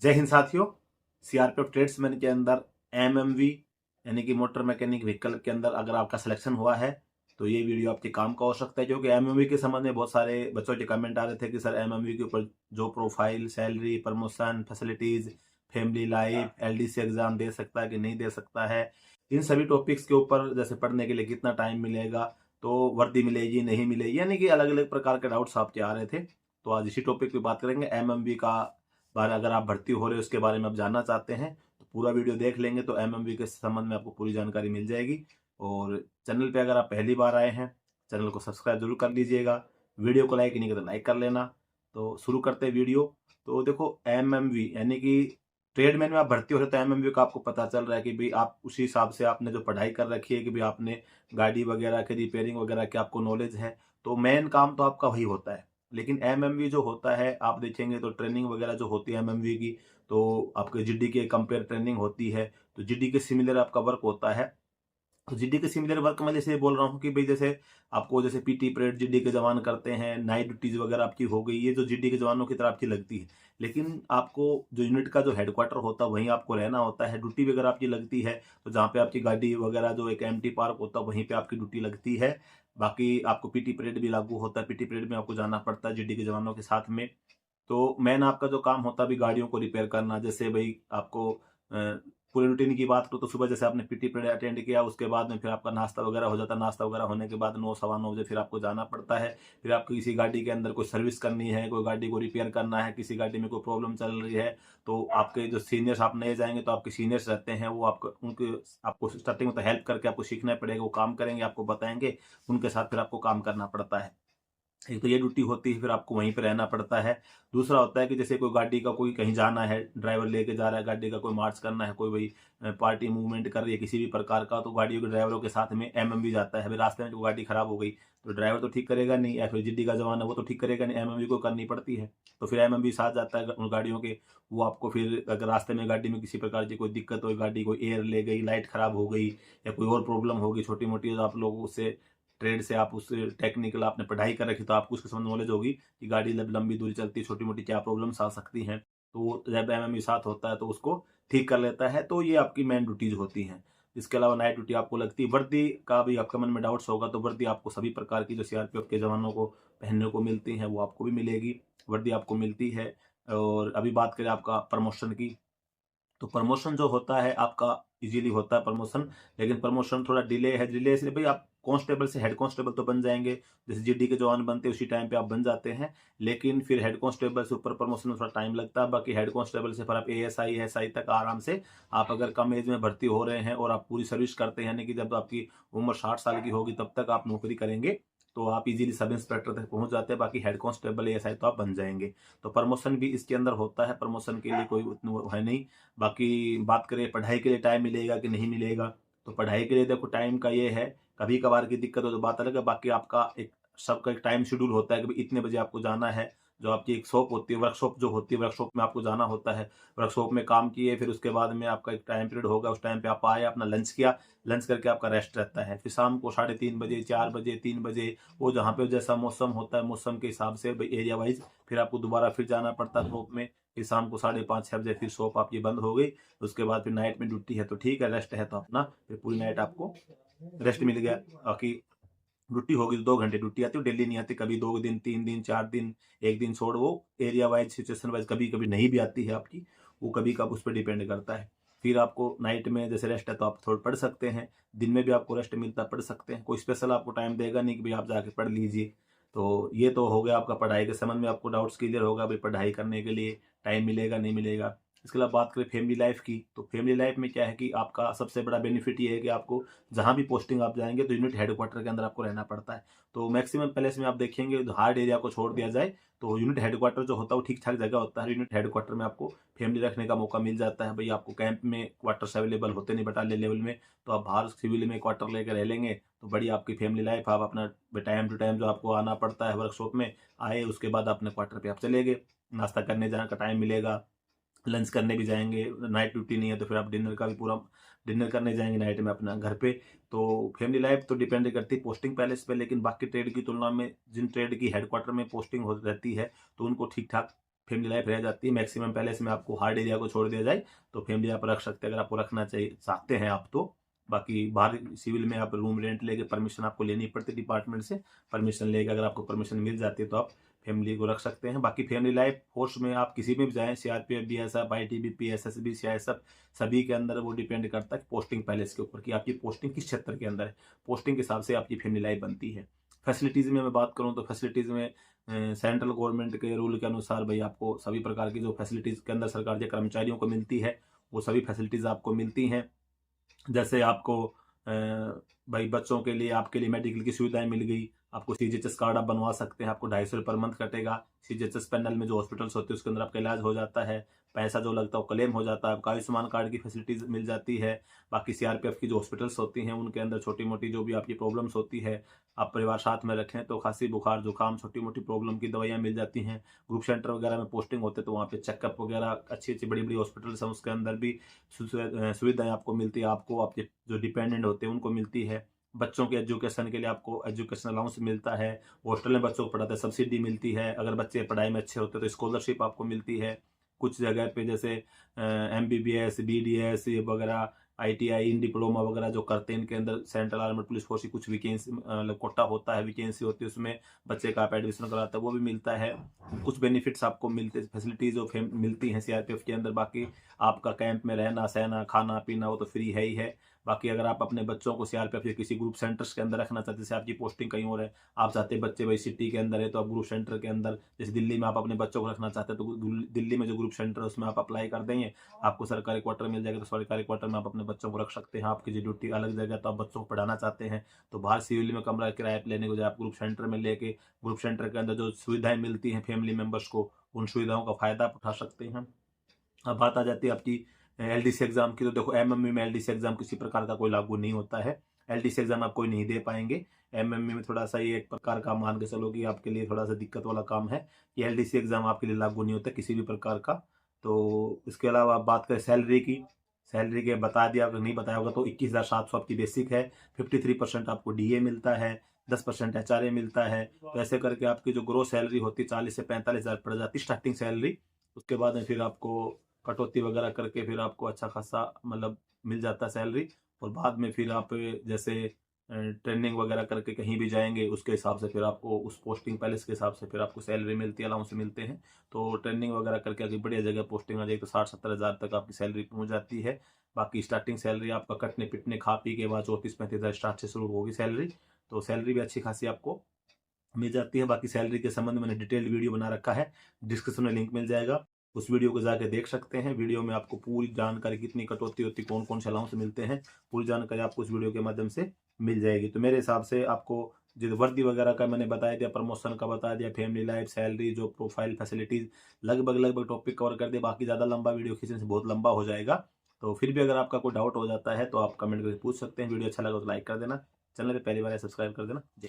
जय हिंद साथियों। CRPF tradesman के अंदर एमएमवी यानी कि मोटर मैकेनिक व्हीकल के अंदर अगर आपका सिलेक्शन हुआ है तो ये वीडियो आपके काम का हो सकता है, क्योंकि एमएमवी के संबंध में बहुत सारे बच्चों के कमेंट आ रहे थे कि सर एमएमवी के ऊपर जो profile, salary, promotion, facilities, family life, LDC exam दे सकता है कि नहीं दे सकता है, इन सभी टॉपिक्स के ऊपर जैसे पढ़ने के लिए कितना टाइम मिलेगा, तो वर्दी मिलेगी नहीं मिलेगी, यानी कि अलग अलग प्रकार के डाउट्स आपके आ रहे थे। तो आज इसी टॉपिक पे बात करेंगे। एमएमवी का बारे अगर आप भर्ती हो रहे हो उसके बारे में आप जानना चाहते हैं तो पूरा वीडियो देख लेंगे तो एमएमवी के संबंध में आपको पूरी जानकारी मिल जाएगी। और चैनल पे अगर आप पहली बार आए हैं, चैनल को सब्सक्राइब जरूर कर लीजिएगा। वीडियो को लाइक नहीं करते लाइक कर लेना। तो शुरू करते हैं वीडियो। तो देखो, एमएमवी यानी कि ट्रेडमैन में आप भर्ती हो रहे हो तो एमएमवी का आपको पता चल रहा है कि भाई आप उसी हिसाब से आपने जो पढ़ाई कर रखी है कि भाई आपने गाड़ी वगैरह की रिपेयरिंग वगैरह की आपको नॉलेज है, तो मेन काम तो आपका वही होता है। लेकिन एमएमवी जो होता है आप देखेंगे तो ट्रेनिंग वगैरह जो होती है एमएमवी की, तो आपके जीडी के कंपेयर ट्रेनिंग होती है, तो जीडी के सिमिलर आपका वर्क होता है। तो जीडी के सिमिलर वर्क मैं जैसे बोल रहा हूँ कि भाई जैसे आपको जैसे पीटी परेड जीडी के जवान करते हैं, नाइट ड्यूटीज वगैरह आपकी हो गई, ये जो जीडी के जवानों की तरह आपकी लगती है। लेकिन आपको जो यूनिट का जो हेडक्वार्टर होता है वहीं आपको रहना होता है। ड्यूटी वगैरह आपकी लगती है तो जहाँ पे आपकी गाड़ी वगैरह जो एक एम्प्टी पार्क होता है वहीं पे आपकी ड्यूटी लगती है। बाकी आपको पीटी परेड भी लागू होता है, पीटी परेड में आपको जाना पड़ता है जीडी के जवानों के साथ में। तो मेन आपका जो काम होता है अभी गाड़ियों को रिपेयर करना, जैसे भाई आपको पूरे रूटीन की बात करो तो सुबह जैसे आपने पीटी पीरियड अटेंड किया उसके बाद में फिर आपका नाश्ता वगैरह हो जाता है। नाश्ता वगैरह होने के बाद 9 सवा 9 बजे फिर आपको जाना पड़ता है। फिर आपको किसी गाड़ी के अंदर कोई सर्विस करनी है, कोई गाड़ी को रिपेयर करना है, किसी गाड़ी में कोई प्रॉब्लम चल रही है, तो आपके जो सीनियर्स आप नए जाएंगे तो आपके सीनियर्स रहते हैं, वो आपको उनके आपको स्टार्टिंग में तो हेल्प करके आपको सीखना पड़ेगा, वो काम करेंगे, आपको बताएंगे, उनके साथ फिर आपको काम करना पड़ता है। एक तो ये ड्यूटी होती है, फिर आपको वहीं पे रहना पड़ता है। दूसरा होता है कि जैसे कोई गाड़ी का कोई कहीं जाना है, ड्राइवर लेके जा रहा है, गाड़ी का कोई मार्च करना है, कोई भाई पार्टी मूवमेंट कर रही है किसी भी प्रकार का, तो गाड़ियों के ड्राइवरों के साथ में एमएमवी जाता है। भाई रास्ते में जो गाड़ी खराब हो गई तो ड्राइवर तो ठीक करेगा नहीं, या फिर जीडी का जवान है वो तो ठीक करेगा नहीं, एमएमवी को करनी पड़ती है। तो फिर एमएमवी साथ जाता है उन गाड़ियों के। वो आपको फिर अगर रास्ते में गाड़ी में किसी प्रकार की कोई दिक्कत हो, गाड़ी कोई एयर ले गई, लाइट खराब हो गई, या कोई और प्रॉब्लम होगी छोटी मोटी, तो आप लोग उससे ट्रेड से आप उससे टेक्निकल आपने पढ़ाई कर रखी तो आपको उसके संबंध नॉलेज होगी कि गाड़ी जब लंबी दूरी चलती है छोटी मोटी क्या प्रॉब्लम्स आ सकती हैं। तो वो जब एमएमई साथ होता है तो उसको ठीक कर लेता है। तो ये आपकी मेन ड्यूटीज होती हैं। इसके अलावा नाइट ड्यूटी आपको लगती है। वर्दी का भी आपके मन में डाउट्स होगा, तो वर्दी आपको सभी प्रकार की जो सीआरपीएफ के जवानों को पहनने को मिलती है वो आपको भी मिलेगी, वर्दी आपको मिलती है। और अभी बात करें आपका प्रमोशन की, तो प्रमोशन जो होता है आपका इजीली होता है प्रमोशन। लेकिन प्रमोशन थोड़ा डिले है। डिले इसलिए भाई आप कांस्टेबल से हेड कांस्टेबल तो बन जाएंगे, जैसे जीडी के जवान बनते हैं उसी टाइम पे आप बन जाते हैं। लेकिन फिर हेड कांस्टेबल से ऊपर प्रमोशन में थोड़ा टाइम लगता है। बाकी हेड कांस्टेबल से फिर आप एएसआई एसआई तक आराम से, आप अगर कम एज में भर्ती हो रहे हैं और आप पूरी सर्विस करते हैं, यानी कि जब आपकी उम्र 60 साल की होगी तब तक आप नौकरी करेंगे, तो आप इजीली सब इंस्पेक्टर तक पहुंच जाते हैं। बाकी हेड कांस्टेबल एएसआई तो आप बन जाएंगे। तो प्रमोशन भी इसके अंदर होता है, प्रमोशन के लिए कोई उतना वो है नहीं। बाकी बात करें पढ़ाई के लिए टाइम मिलेगा कि नहीं मिलेगा, तो पढ़ाई के लिए देखो टाइम का ये है, कभी कभार की दिक्कत हो तो बात अलग है। बाकी आपका एक सबका एक टाइम शेड्यूल होता है कि भाई इतने बजे आपको जाना है। जो आपकी एक शॉप होती है, वर्कशॉप जो होती है, वर्कशॉप में आपको जाना होता है। वर्कशॉप में काम किए, फिर उसके बाद में आपका एक टाइम पीरियड होगा, उस टाइम पे आप आए, अपना लंच किया, लंच करके आपका रेस्ट रहता है। फिर शाम को 3:30 बजे, 4 बजे, 3 बजे, वो जहाँ पे जैसा मौसम होता है मौसम के हिसाब से भाई एरिया वाइज फिर आपको दोबारा फिर जाना पड़ता है शॉप में। फिर शाम को 5:30 6 बजे फिर शॉप आपकी बंद हो गई। उसके बाद फिर नाइट में ड्यूटी है तो ठीक है, रेस्ट है तो अपना फिर पूरी नाइट आपको रेस्ट मिल गया। बाकी ड्यूटी होगी तो 2 घंटे ड्यूटी आती है, डेली नहीं आती, कभी 2 दिन 3 दिन 4 दिन, एक दिन छोड़, वो एरिया वाइज सिचुएशन वाइज कभी कभी नहीं भी आती है आपकी, वो कभी कब उस पर डिपेंड करता है। फिर आपको नाइट में जैसे रेस्ट है तो आप थोड़ा पढ़ सकते हैं, दिन में भी आपको रेस्ट मिलता है, पढ़ सकते हैं, कोई स्पेशल आपको टाइम देगा नहीं कि भाई आप जाके पढ़ लीजिए। तो ये तो हो गया आपका पढ़ाई के संबंध में, आपको डाउट्स क्लियर होगा भाई पढ़ाई करने के लिए टाइम मिलेगा नहीं मिलेगा। इसके अलावा बात करें फैमिली लाइफ की, तो फैमिली लाइफ में क्या है कि आपका सबसे बड़ा बेनिफिट ये है कि आपको जहां भी पोस्टिंग आप जाएंगे तो यूनिट हेडक्वार्टर के अंदर आपको रहना पड़ता है। तो मैक्सिमम प्लेस में आप देखेंगे हार्ड एरिया को छोड़ दिया जाए तो यूनिट हेडक्वार्टर जो होता है वो ठीक ठाक जगह होता है। यूनिट हेडक्वार्टर में आपको फैमिली रखने का मौका मिल जाता है। भाई आपको कैंप में क्वार्टर्स अवेलेबल होते नहीं बटालियन लेवल में, तो आप बाहर सिविल में क्वार्टर लेकर रह लेंगे तो बड़ी आपकी फैमिली लाइफ, आप अपना टाइम टू टाइम जो आपको आना पड़ता है वर्कशॉप में आए, उसके बाद अपने क्वार्टर पे आप चले गए, नाश्ता करने जाने का टाइम मिलेगा, लंच करने भी जाएंगे, नाइट ड्यूटी नहीं है तो फिर आप डिनर का भी पूरा डिनर करने जाएंगे नाइट में अपना घर पे। तो फैमिली लाइफ तो डिपेंड करती है पोस्टिंग पैलेस पे। लेकिन बाकी ट्रेड की तुलना में जिन ट्रेड की हेडक्वार्टर में पोस्टिंग हो रहती है तो उनको ठीक ठाक फैमिली लाइफ रह जाती है। मैक्सिमम पैलेस में आपको हार्ड एरिया को छोड़ दिया जाए तो फैमिली आप रख सकते हैं, अगर आपको रखना चाहिए चाहते हैं आप तो। बाकी बाहर सिविल में आप रूम रेंट लेके परमिशन आपको लेनी पड़ती है डिपार्टमेंट से, परमिशन लेके अगर आपको परमिशन मिल जाती है तो आप फैमिली को रख सकते हैं। बाकी फैमिली लाइफ फोर्स में आप किसी में भी जाएं, CRPF, BSF, ITBP, SSB, CISF, सभी के अंदर वो डिपेंड करता है पोस्टिंग पैलेस के ऊपर कि आपकी पोस्टिंग किस क्षेत्र के अंदर है। पोस्टिंग के हिसाब से आपकी फैमिली लाइफ बनती है। फैसिलिटीज़ में मैं बात करूँ तो फैसिलिटीज़ में सेंट्रल गवर्नमेंट के रूल के अनुसार भाई आपको सभी प्रकार की जो फैसिलिटीज़ के अंदर सरकार के कर्मचारियों को मिलती है वो सभी फैसिलिटीज़ आपको मिलती हैं। जैसे आपको भाई बच्चों के लिए आपके लिए मेडिकल की सुविधाएं मिल गई, आपको सीजीएचएस कार्ड आप बनवा सकते हैं, आपको 250 पर मंथ कटेगा। सीजीएचएस पैनल में जो हॉस्पिटल्स होते हैं उसके अंदर आपका इलाज हो जाता है, पैसा जो लगता है वो क्लेम हो जाता है, आपको आयुष्मान कार्ड की फैसिलिटीज मिल जाती है। बाकी सीआरपीएफ की जो हॉस्पिटल्स होती हैं उनके अंदर छोटी मोटी जो भी आपकी प्रॉब्लम्स होती है, आप परिवार साथ में रखें तो खांसी बुखार जुकाम छोटी मोटी प्रॉब्लम की दवाइयाँ मिल जाती हैं। ग्रुप सेंटर वगैरह में पोस्टिंग होते तो वहाँ पे चेकअप वगैरह अच्छी अच्छी बड़ी बड़ी हॉस्पिटल्स हैं उसके अंदर भी सुविधाएं आपको मिलती है, आपको आपके जो डिपेंडेंट होते हैं उनको मिलती है। बच्चों के एजुकेशन के लिए आपको एजुकेशन अलाउंस मिलता है, हॉस्टल में बच्चों को पढ़ाते हैं सब्सिडी मिलती है, अगर बच्चे पढ़ाई में अच्छे होते हैं तो स्कॉलरशिप आपको मिलती है। कुछ जगह पे जैसे एमबीबीएस, बीडीएस ये वगैरह, आईटीआई, इन डिप्लोमा वगैरह जो करते हैं इनके अंदर सेंट्रल आर्मड पुलिस फोर्स की कुछ वैकेंसी मतलब कोटा होता है, वैकेंसी होती है, उसमें बच्चे का आप एडमिशन कराते हैं वो भी मिलता है। कुछ बेनिफिट्स आपको मिलते फैसिलिटीज जो मिलती हैं सीआरपीएफ के अंदर। बाकी आपका कैंप में रहना सहना खाना पीना वो तो फ्री है ही है। बाकी अगर आप अपने बच्चों को सीआरपीएफ या किसी ग्रुप सेंटर्स के अंदर रखना चाहते हैं, जैसे आपकी पोस्टिंग कहीं और है, आप चाहते हैं बच्चे भाई सिटी के अंदर है तो आप ग्रुप सेंटर के अंदर, जैसे दिल्ली में आप अपने बच्चों को रखना चाहते हैं तो दिल्ली में जो ग्रुप सेंटर है उसमें आप अप्लाई कर देंगे, आपको सरकारी क्वार्टर मिल जाएगा तो सरकारी क्वार्टर में आप अपने बच्चों को रख सकते हैं। आपकी जो ड्यूटी अलग जगह तो आप बच्चों को पढ़ाना चाहते हैं तो बाहर सिविल में कमरा किराया लेने को जाए आप ग्रुप सेंटर में लेके ग्रुप सेंटर के अंदर जो सुविधाएं मिलती हैं फैमिली मेंबर्स को उन सुविधाओं का फायदा आप उठा सकते हैं। अब बात आ जाती है आपकी एलडीसी एग्जाम की, तो देखो एमएमयू में एलडीसी एग्जाम किसी प्रकार का कोई लागू नहीं होता है। एलडीसी एग्जाम आप कोई नहीं दे पाएंगे। एमएमयू में थोड़ा सा ये एक प्रकार का मान के चलो कि आपके लिए थोड़ा सा दिक्कत वाला काम है कि एलडीसी एग्जाम आपके लिए लागू नहीं होता किसी भी प्रकार का। तो इसके अलावा आप बात करें सैलरी की, सैलरी के बता दिया, अगर नहीं बताया होगा तो 21,700 आपकी बेसिक है, 53% आपको डीए मिलता है, 10% एचआरए मिलता है। तो ऐसे करके आपकी जो ग्रोस सैलरी होती है 40 से 45,000 पड़ जाती स्टार्टिंग सैलरी। उसके बाद में फिर आपको कटौती वगैरह करके फिर आपको अच्छा खासा मतलब मिल जाता है सैलरी। और बाद में फिर आप जैसे ट्रेनिंग वगैरह करके कहीं भी जाएंगे उसके हिसाब से फिर आपको उस पोस्टिंग पैलेस के हिसाब से फिर आपको सैलरी मिलती है, अलाउंस मिलते हैं। तो ट्रेनिंग वगैरह करके अगर बढ़िया जगह पोस्टिंग आ जाए तो 60-70 हज़ार तक आपकी सैलरी पहुंच जाती है। बाकी स्टार्टिंग सैलरी आपका कटने पिटने खा पी के बाद 34-35 हज़ार स्टार्ट से शुरू होगी सैलरी। तो सैलरी भी अच्छी खासी आपको मिल जाती है। बाकी सैलरी के संबंध में मैंने डिटेल्ड वीडियो बना रखा है, डिस्क्रिप्शन में लिंक मिल जाएगा, उस वीडियो को जाके देख सकते हैं। वीडियो में आपको पूरी जानकारी कितनी कटौती होती कौन कौन से अलाउंस मिलते हैं पूरी जानकारी आपको उस वीडियो के माध्यम से मिल जाएगी। तो मेरे हिसाब से आपको जो वर्दी वगैरह का मैंने बताया दिया, प्रमोशन का बता दिया, फैमिली लाइफ, सैलरी, जो प्रोफाइल, फैसिलिटीज, लगभग टॉपिक कवर कर दिया। बाकी ज़्यादा लंबा वीडियो खींचने से बहुत लंबा हो जाएगा। तो फिर भी अगर आपका कोई डाउट हो जाता है तो आप कमेंट करके पूछ सकते हैं। वीडियो अच्छा लगा तो लाइक कर देना, चैनल पर पहली बार सब्सक्राइब कर देना। जय